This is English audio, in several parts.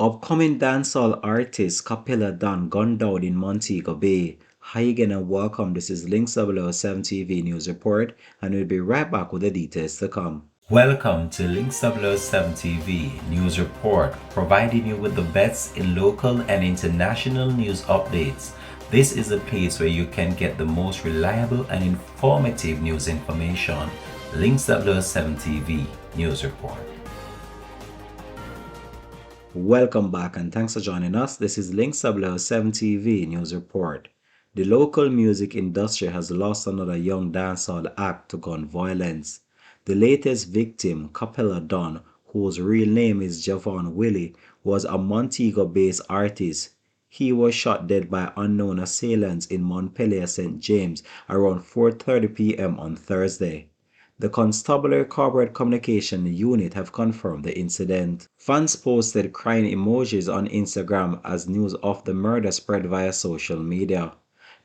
Upcoming dancehall artist Kapella gunned down in Montego Bay. Hi again and welcome. This is Links 007 TV News Report, and we'll be right back with the details to come. Welcome to Links 007 TV News Report, providing you with the best in local and international news updates. This is a place where you can get the most reliable and informative news information. Links 007 TV News Report. Welcome back and thanks for joining us. This is Links 007 TV News Report. The local music industry has lost another young dancehall act to gun violence. The latest victim, Kapella, whose real name is Javon Willie, was a Montego-based artist. He was shot dead by unknown assailants in Montpelier, St. James around 4:30 p.m. on Thursday. The Constabulary Corporate Communication Unit have confirmed the incident. Fans posted crying emojis on Instagram as news of the murder spread via social media.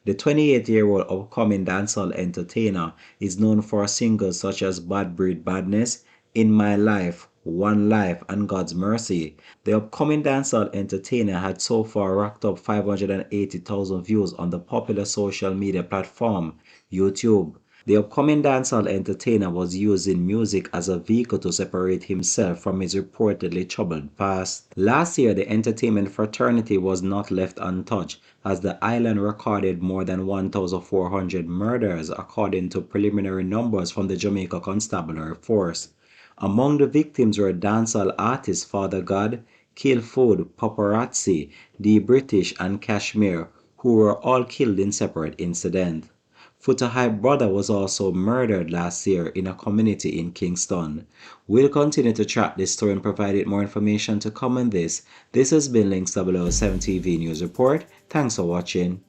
The 28-year-old upcoming dancehall entertainer is known for singles such as Bad Breed Badness, In My Life, One Life, and God's Mercy. The upcoming dancehall entertainer had so far racked up 580,000 views on the popular social media platform, YouTube. The upcoming dancehall entertainer was using music as a vehicle to separate himself from his reportedly troubled past. Last year, the entertainment fraternity was not left untouched, as the island recorded more than 1,400 murders according to preliminary numbers from the Jamaica Constabulary Force. Among the victims were dancehall artists Father God, Kill Food, Paparazzi, The British, and Kashmir, who were all killed in separate incidents. Foota Hype Brother was also murdered last year in a community in Kingston. We'll continue to track this story and provide more information to come on this. This has been Links 007 TV News Report. Thanks for watching.